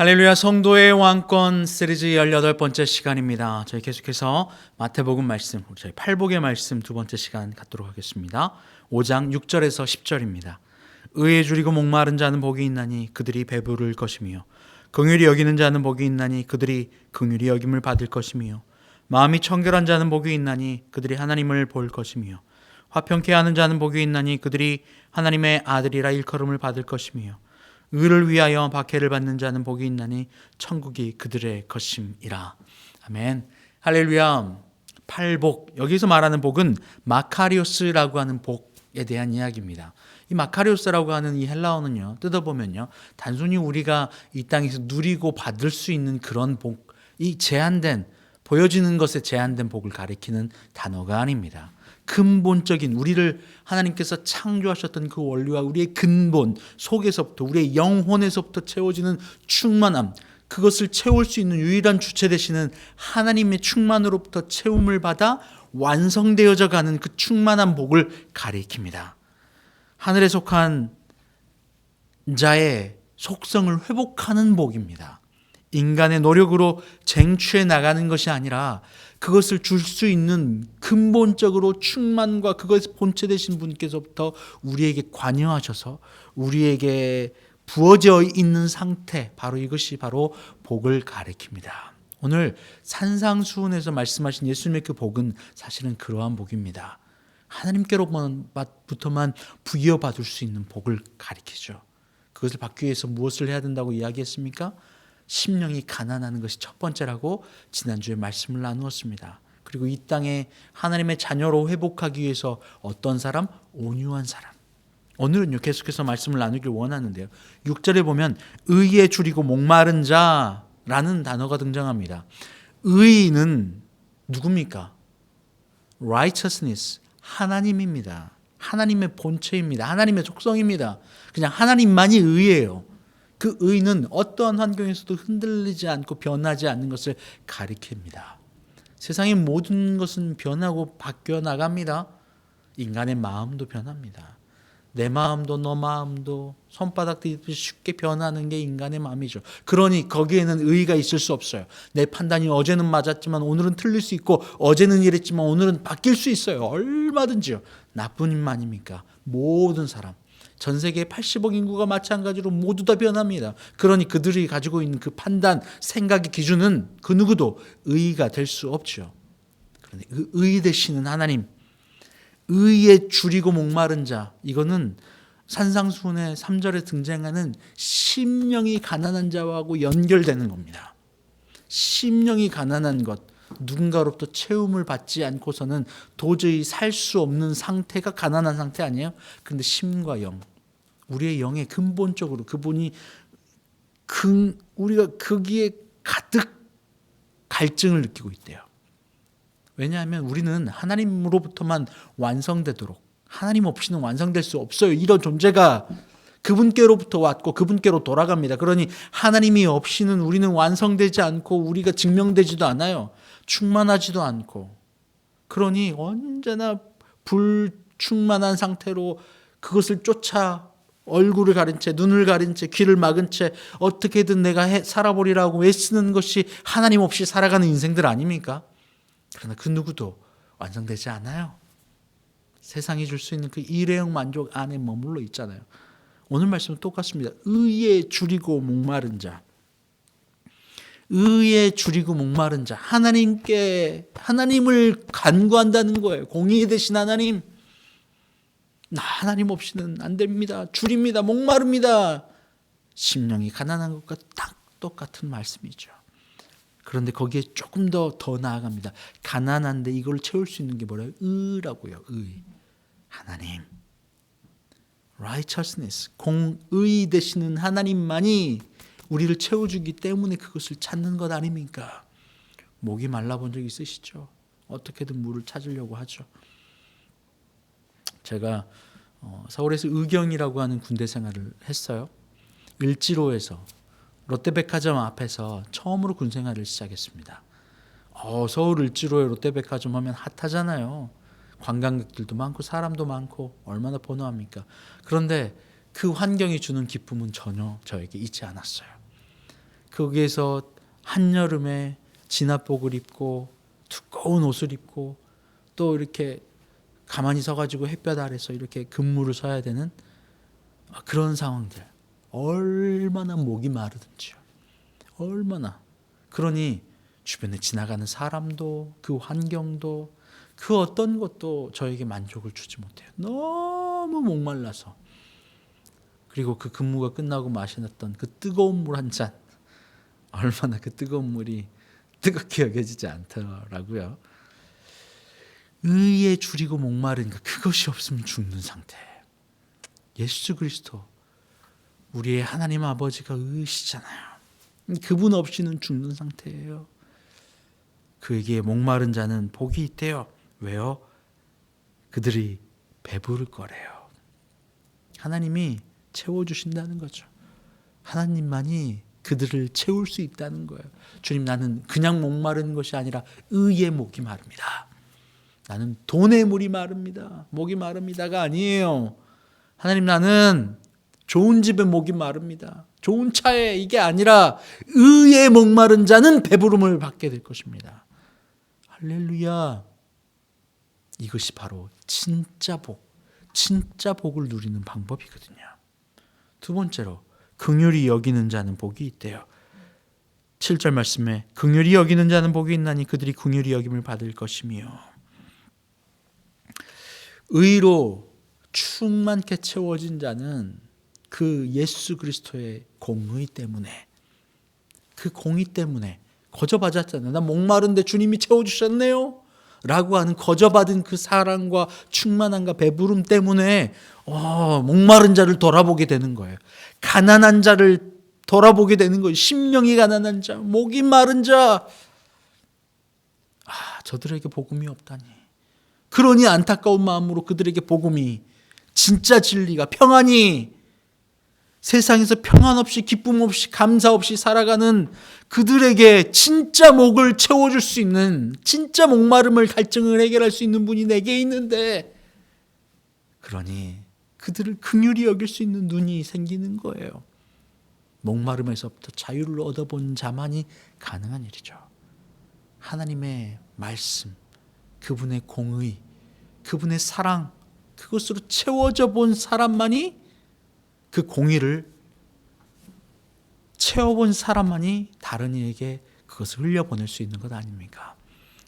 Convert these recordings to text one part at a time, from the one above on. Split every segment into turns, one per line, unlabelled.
할렐루야. 성도의 왕권 시리즈 18번째 시간입니다. 저희 계속해서 마태복음 말씀, 저희 팔복의 말씀 두 번째 시간 갖도록 하겠습니다. 5장 6절에서 10절입니다. 의에 줄이고 목마른 자는 복이 있나니 그들이 배부를 것이며, 긍휼히 여기는 자는 복이 있나니 그들이 긍휼히 여김을 받을 것이며, 마음이 청결한 자는 복이 있나니 그들이 하나님을 볼 것이며, 화평케 하는 자는 복이 있나니 그들이 하나님의 아들이라 일컬음을 받을 것이며, 의를 위하여 박해를 받는 자는 복이 있나니 천국이 그들의 것임이라. 아멘. 할렐루야. 팔복, 여기서 말하는 복은 마카리오스라고 하는 복에 대한 이야기입니다. 이 마카리오스라고 하는 이 헬라어는요, 뜯어보면요, 단순히 우리가 이 땅에서 누리고 받을 수 있는 그런 복, 이 제한된, 보여지는 것에 제한된 복을 가리키는 단어가 아닙니다. 근본적인, 우리를 하나님께서 창조하셨던 그 원리와 우리의 근본 속에서부터, 우리의 영혼에서부터 채워지는 충만함, 그것을 채울 수 있는 유일한 주체 되시는 하나님의 충만으로부터 채움을 받아 완성되어져 가는 그 충만한 복을 가리킵니다. 하늘에 속한 자의 속성을 회복하는 복입니다. 인간의 노력으로 쟁취해 나가는 것이 아니라 그것을 줄 수 있는 근본적으로 충만과 그것의 본체 되신 분께서부터 우리에게 관여하셔서 우리에게 부어져 있는 상태, 바로 이것이 바로 복을 가리킵니다. 오늘 산상수훈에서 말씀하신 예수님의 그 복은 사실은 그러한 복입니다. 하나님께로부터만 부여받을 수 있는 복을 가리키죠. 그것을 받기 위해서 무엇을 해야 된다고 이야기했습니까? 심령이 가난하는 것이 첫 번째라고 지난주에 말씀을 나누었습니다. 그리고 이 땅에 하나님의 자녀로 회복하기 위해서 어떤 사람? 온유한 사람. 오늘은요, 계속해서 말씀을 나누길 원하는데요, 6절에 보면 의에 줄이고 목마른 자라는 단어가 등장합니다. 의는 누굽니까? righteousness, 하나님입니다. 하나님의 본체입니다. 하나님의 속성입니다. 그냥 하나님만이 의예요. 그 의는 어떠한 환경에서도 흔들리지 않고 변하지 않는 것을 가리킵니다. 세상의 모든 것은 변하고 바뀌어 나갑니다. 인간의 마음도 변합니다. 내 마음도 너 마음도 손바닥 뒤집듯이 쉽게 변하는 게 인간의 마음이죠. 그러니 거기에는 의의가 있을 수 없어요. 내 판단이 어제는 맞았지만 오늘은 틀릴 수 있고, 어제는 이랬지만 오늘은 바뀔 수 있어요. 얼마든지요. 나뿐만입니까? 모든 사람, 전 세계 80억 인구가 마찬가지로 모두 다 변합니다. 그러니 그들이 가지고 있는 그 판단, 생각의 기준은 그 누구도 의의가 될 수 없죠. 그런데 그 의의 되시는 하나님, 의에 줄이고 목마른 자, 이거는 산상수훈의 3절에 등장하는 심령이 가난한 자하고 연결되는 겁니다. 심령이 가난한 것, 누군가로부터 채움을 받지 않고서는 도저히 살 수 없는 상태가 가난한 상태 아니에요? 그런데 심과 영, 우리의 영에 근본적으로 그분이 우리가 거기에 가득 갈증을 느끼고 있대요. 왜냐하면 우리는 하나님으로부터만 완성되도록, 하나님 없이는 완성될 수 없어요. 이런 존재가 그분께로부터 왔고 그분께로 돌아갑니다. 그러니 하나님이 없이는 우리는 완성되지 않고 우리가 증명되지도 않아요. 충만하지도 않고. 그러니 언제나 불충만한 상태로 그것을 쫓아 얼굴을 가린 채, 눈을 가린 채, 귀를 막은 채 어떻게든 내가 살아보리라고 애쓰는 것이 하나님 없이 살아가는 인생들 아닙니까? 그러나 그 누구도 완성되지 않아요. 세상이 줄 수 있는 그 일회용 만족 안에 머물러 있잖아요. 오늘 말씀은 똑같습니다. 의에 줄이고 목마른 자, 의에 줄이고 목마른 자, 하나님을 간구한다는 거예요. 공의 되신 하나님, 나 하나님 없이는 안 됩니다. 줄입니다. 목마릅니다. 심령이 가난한 것과 딱 똑같은 말씀이죠. 그런데 거기에 조금 더 나아갑니다. 가난한데 이걸 채울 수 있는 게 뭐래요? 의라고요. 의. 하나님. righteousness. 공의 되시는 하나님만이 우리를 채워주기 때문에 그것을 찾는 것 아닙니까? 목이 말라본 적 있으시죠? 어떻게든 물을 찾으려고 하죠. 제가 서울에서 의경이라고 하는 군대 생활을 했어요. 을지로에서 롯데백화점 앞에서 처음으로 군 생활을 시작했습니다. 서울 을지로에 롯데백화점 하면 핫하잖아요. 관광객들도 많고 사람도 많고 얼마나 번화합니까? 그런데 그 환경이 주는 기쁨은 전혀 저에게 있지 않았어요. 거기에서 한여름에 진압복을 입고 두꺼운 옷을 입고 또 이렇게 가만히 서가지고 햇볕 아래서 이렇게 근무를 서야 되는 그런 상황들. 얼마나 목이 마르든지요. 얼마나. 그러니 주변에 지나가는 사람도 그 환경도 그 어떤 것도 저에게 만족을 주지 못해요. 너무 목말라서. 그리고 그 근무가 끝나고 마시던 그 뜨거운 물 한 잔, 얼마나 그 뜨거운 물이 뜨겁게 여겨지지 않더라고요. 의에 줄이고 목마르니까 그것이 없으면 죽는 상태. 예수 그리스도 우리의 하나님 아버지가 의시잖아요. 그분 없이는 죽는 상태예요. 그에게 목마른 자는 복이 있대요. 왜요? 그들이 배부를 거래요. 하나님이 채워주신다는 거죠. 하나님만이 그들을 채울 수 있다는 거예요. 주님, 나는 그냥 목마른 것이 아니라 의의 목이 마릅니다. 나는 돈의 물이 마릅니다. 목이 마릅니다가 아니에요. 하나님, 나는 좋은 집에 목이 마릅니다. 좋은 차에 이게 아니라 의의 목마른 자는 배부름을 받게 될 것입니다. 할렐루야. 이것이 바로 진짜 복, 진짜 복을 누리는 방법이거든요. 두 번째로 긍휼히 여기는 자는 복이 있대요. 7절 말씀에 긍휼히 여기는 자는 복이 있나니 그들이 긍휼히 여김을 받을 것이며, 의로 충만케 채워진 자는 그 예수 그리스도의 공의 때문에, 그 공의 때문에 거저받았잖아요. 나 목마른데 주님이 채워주셨네요 라고 하는 거저받은 그 사랑과 충만함과 배부름 때문에 목마른 자를 돌아보게 되는 거예요. 가난한 자를 돌아보게 되는 거예요. 심령이 가난한 자, 목이 마른 자, 저들에게 복음이 없다니. 그러니 안타까운 마음으로 그들에게 복음이, 진짜 진리가, 평안이, 세상에서 평안 없이 기쁨 없이 감사 없이 살아가는 그들에게 진짜 목을 채워줄 수 있는, 진짜 목마름을 갈증을 해결할 수 있는 분이 내게 있는데, 그러니 그들을 긍휼히 여길 수 있는 눈이 생기는 거예요. 목마름에서부터 자유를 얻어본 자만이 가능한 일이죠. 하나님의 말씀, 그분의 공의, 그분의 사랑, 그것으로 채워져 본 사람만이, 그 공의를 채워본 사람만이 다른 이에게 그것을 흘려보낼 수 있는 것 아닙니까?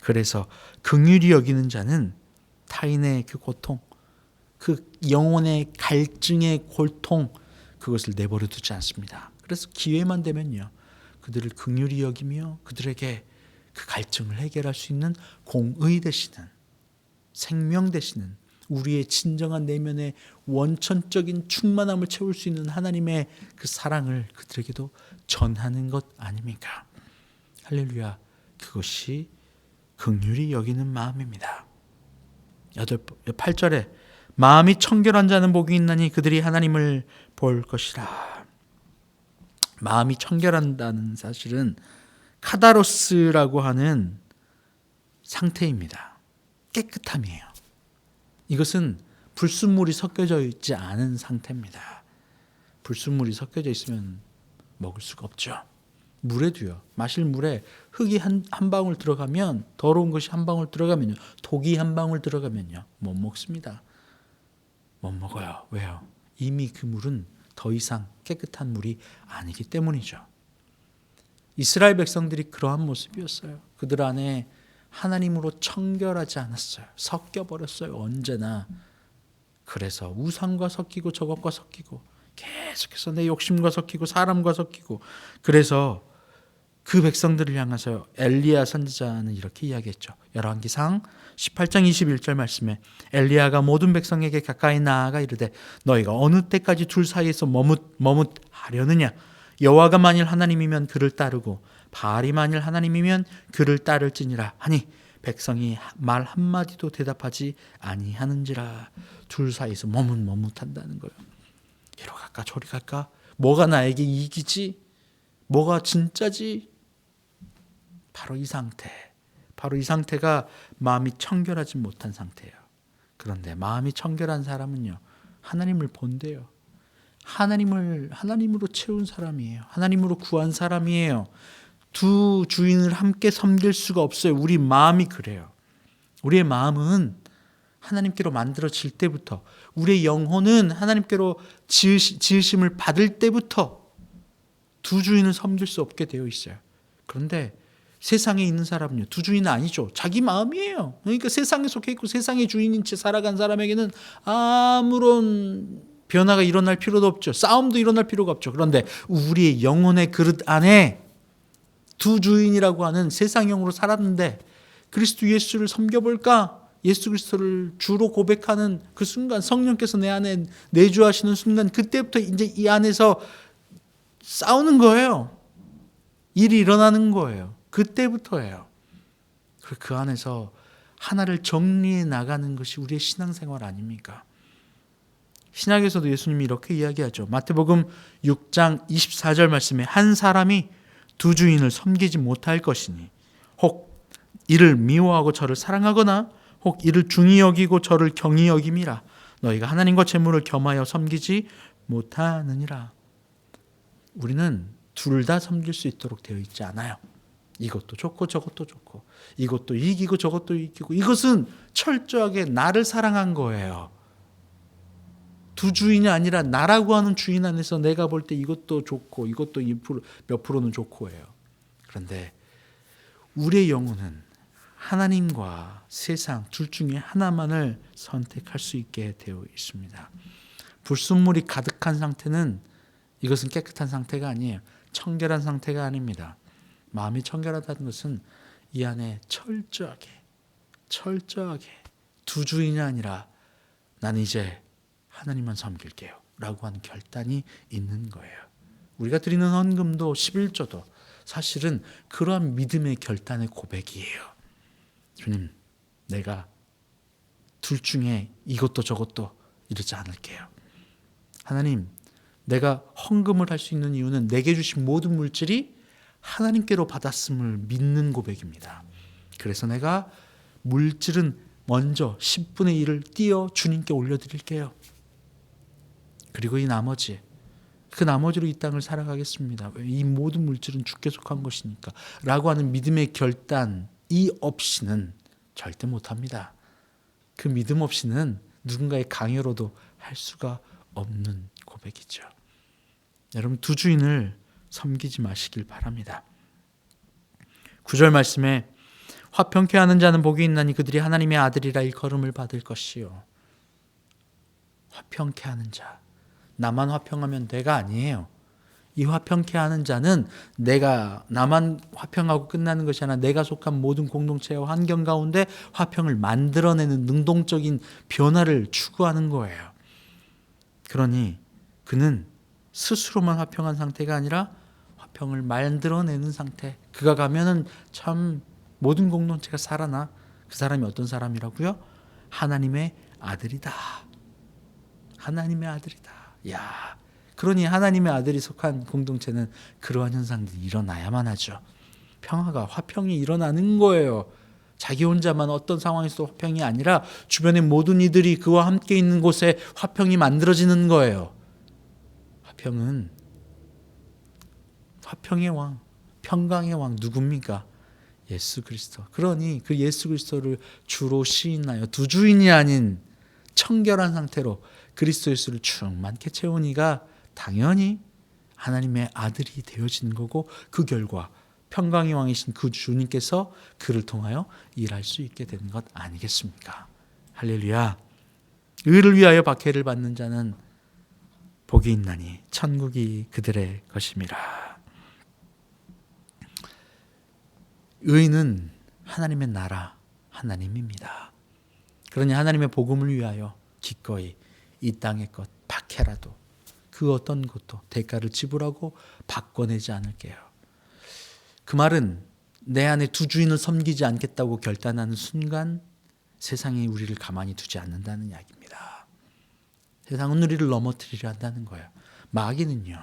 그래서 긍휼히 여기는 자는 타인의 그 고통, 그 영혼의 갈증의 고통, 그것을 내버려 두지 않습니다. 그래서 기회만 되면요, 그들을 긍휼히 여기며 그들에게 그 갈증을 해결할 수 있는 공의 되시는, 생명 되시는, 우리의 진정한 내면의 원천적인 충만함을 채울 수 있는 하나님의 그 사랑을 그들에게도 전하는 것 아닙니까? 할렐루야. 그것이 긍휼히 여기는 마음입니다. 8절에 마음이 청결한 자는 복이 있나니 그들이 하나님을 볼 것이라. 마음이 청결한다는 사실은 카다로스라고 하는 상태입니다. 깨끗함이에요. 이것은 불순물이 섞여져 있지 않은 상태입니다. 불순물이 섞여져 있으면 먹을 수가 없죠. 물에도요, 마실 물에 흙이 한 방울 들어가면, 더러운 것이 한 방울 들어가면요, 독이 한 방울 들어가면요, 못 먹습니다. 못 먹어요. 왜요? 이미 그 물은 더 이상 깨끗한 물이 아니기 때문이죠. 이스라엘 백성들이 그러한 모습이었어요. 그들 안에 하나님으로 청결하지 않았어요. 섞여버렸어요. 언제나. 그래서 우상과 섞이고 저것과 섞이고 계속해서 내 욕심과 섞이고 사람과 섞이고, 그래서 그 백성들을 향해서 엘리야 선지자는 이렇게 이야기했죠. 열왕기상 18장 21절 말씀에 엘리야가 모든 백성에게 가까이 나아가 이르되 너희가 어느 때까지 둘 사이에서 머뭇하려느냐. 여호와가 만일 하나님이면 그를 따르고 바알이 만일 하나님이면 그를 따를지니라 하니 백성이 말 한마디도 대답하지 아니하는지라. 둘 사이에서 머뭇한다는 거예요. 이리 갈까 저리 갈까? 뭐가 나에게 이익이지? 뭐가 진짜지? 바로 이 상태. 바로 이 상태가 마음이 청결하지 못한 상태예요. 그런데 마음이 청결한 사람은요, 하나님을 본대요. 하나님으로 채운 사람이에요. 하나님으로 구한 사람이에요. 두 주인을 함께 섬길 수가 없어요. 우리 마음이 그래요. 우리의 마음은 하나님께로 만들어질 때부터, 우리의 영혼은 하나님께로 지으심을 받을 때부터 두 주인을 섬길 수 없게 되어 있어요. 그런데 세상에 있는 사람은요, 두 주인은 아니죠. 자기 마음이에요. 그러니까 세상에 속해 있고 세상의 주인인 채 살아간 사람에게는 아무런 변화가 일어날 필요도 없죠. 싸움도 일어날 필요가 없죠. 그런데 우리의 영혼의 그릇 안에 두 주인이라고 하는 세상형으로 살았는데 그리스도 예수를 섬겨볼까? 예수 그리스도를 주로 고백하는 그 순간, 성령께서 내 안에 내주하시는 순간, 그때부터 이제 이 안에서 싸우는 거예요. 일이 일어나는 거예요. 그때부터예요. 그 안에서 하나를 정리해 나가는 것이 우리의 신앙생활 아닙니까? 신약에서도 예수님이 이렇게 이야기하죠. 마태복음 6장 24절 말씀에 한 사람이 두 주인을 섬기지 못할 것이니 혹 이를 미워하고 저를 사랑하거나 혹 이를 중히 여기고 저를 경히 여김이라. 너희가 하나님과 재물을 겸하여 섬기지 못하느니라. 우리는 둘 다 섬길 수 있도록 되어 있지 않아요. 이것도 좋고 저것도 좋고, 이것도 이기고 저것도 이기고. 이것은 철저하게 나를 사랑한 거예요. 두 주인이 아니라 나라고 하는 주인 안에서 내가 볼 때 이것도 좋고 이것도 몇 프로는 좋고예요. 그런데 우리의 영혼은 하나님과 세상 둘 중에 하나만을 선택할 수 있게 되어 있습니다. 불순물이 가득한 상태는, 이것은 깨끗한 상태가 아니에요. 청결한 상태가 아닙니다. 마음이 청결하다는 것은 이 안에 철저하게 두 주인이 아니라 나는 이제 하나님만 섬길게요 라고 하는 결단이 있는 거예요. 우리가 드리는 헌금도 11조도 사실은 그러한 믿음의 결단의 고백이에요. 주님, 내가 둘 중에 이것도 저것도 이러지 않을게요. 하나님, 내가 헌금을 할 수 있는 이유는 내게 주신 모든 물질이 하나님께로 받았음을 믿는 고백입니다. 그래서 내가 물질은 먼저 10분의 1을 띄어 주님께 올려드릴게요. 그리고 그 나머지로 이 땅을 살아가겠습니다. 이 모든 물질은 주께 속한 것이니까 라고 하는 믿음의 결단이 없이는 절대 못합니다. 그 믿음 없이는 누군가의 강요로도 할 수가 없는 고백이죠. 여러분, 두 주인을 섬기지 마시길 바랍니다. 9절 말씀에 화평케 하는 자는 복이 있나니 그들이 하나님의 아들이라 일컬음을 받을 것이요. 화평케 하는 자, 나만 화평하면 돼가 아니에요. 이 화평케 하는 자는 나만 화평하고 끝나는 것이 아니라 내가 속한 모든 공동체와 환경 가운데 화평을 만들어내는 능동적인 변화를 추구하는 거예요. 그러니 그는 스스로만 화평한 상태가 아니라 화평을 만들어내는 상태. 그가 가면은 참 모든 공동체가 살아나. 그 사람이 어떤 사람이라고요? 하나님의 아들이다. 하나님의 아들이다. 야, 그러니 하나님의 아들이 속한 공동체는 그러한 현상들이 일어나야만 하죠. 평화가, 화평이 일어나는 거예요. 자기 혼자만 어떤 상황에서도 화평이 아니라 주변의 모든 이들이 그와 함께 있는 곳에 화평이 만들어지는 거예요. 화평의 왕, 평강의 왕 누굽니까? 예수 그리스도. 그러니 그 예수 그리스도를 주로 시인하여 두 주인이 아닌 청결한 상태로 그리스도 예수를 충만케 채운 이가 당연히 하나님의 아들이 되어지는 거고, 그 결과 평강의 왕이신 그 주님께서 그를 통하여 일할 수 있게 되는 것 아니겠습니까? 할렐루야. 의를 위하여 박해를 받는 자는 복이 있나니 천국이 그들의 것임이라. 의는 하나님의 나라, 하나님입니다. 그러니 하나님의 복음을 위하여 기꺼이 이 땅의 것 박해라도 그 어떤 것도 대가를 지불하고 바꿔내지 않을게요. 그 말은 내 안에 두 주인을 섬기지 않겠다고 결단하는 순간 세상이 우리를 가만히 두지 않는다는 이야기입니다. 세상은 우리를 넘어뜨리려 한다는 거예요. 마귀는요,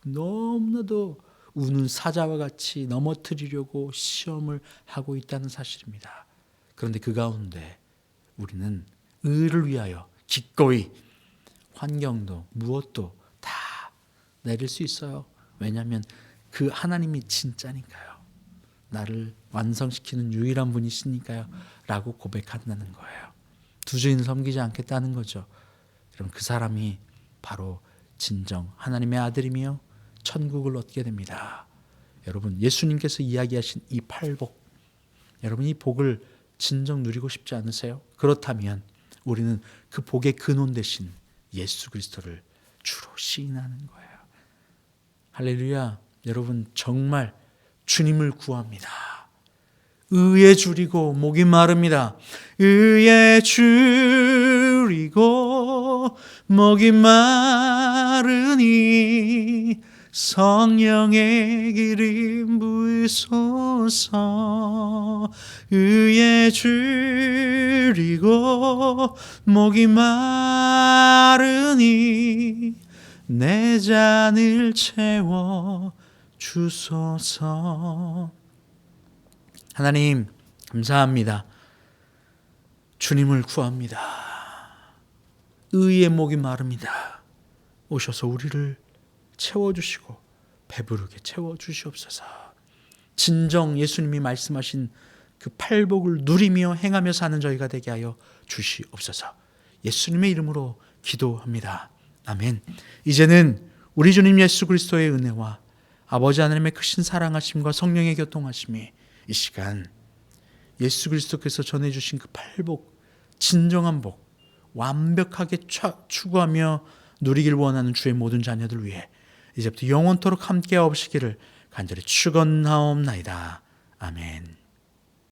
너무나도 우는 사자와 같이 넘어뜨리려고 시험을 하고 있다는 사실입니다. 그런데 그 가운데 우리는 의를 위하여 기꺼이 환경도 무엇도 내릴 수 있어요. 왜냐하면 그 하나님이 진짜니까요. 나를 완성시키는 유일한 분이시니까요. 라고 고백한다는 거예요. 두 주인 섬기지 않겠다는 거죠. 그럼 그 사람이 바로 진정 하나님의 아들이며 천국을 얻게 됩니다. 여러분, 예수님께서 이야기하신 이 팔복, 여러분 이 복을 진정 누리고 싶지 않으세요? 그렇다면 우리는 그 복의 근원 되신 예수 그리스도를 주로 시인하는 거예요. 할렐루야. 여러분 정말 주님을 구합니다. 의에 줄이고 목이 마릅니다. 의에 줄이고 목이 마르니 성령의 기름 부으소서. 의에 줄이고 목이 마르니 내 잔을 채워 주소서. 하나님 감사합니다. 주님을 구합니다. 의의 목이 마릅니다. 오셔서 우리를 채워주시고 배부르게 채워주시옵소서. 진정 예수님이 말씀하신 그 팔복을 누리며 행하며 사는 저희가 되게 하여 주시옵소서. 예수님의 이름으로 기도합니다. 아멘. 이제는 우리 주님 예수 그리스도의 은혜와 아버지 하나님의 크신 사랑하심과 성령의 교통하심이 이 시간 예수 그리스도께서 전해주신 그 팔복, 진정한 복, 완벽하게 추구하며 누리길 원하는 주의 모든 자녀들 위해 이제부터 영원토록 함께 하옵시기를 간절히 축원하옵나이다. 아멘.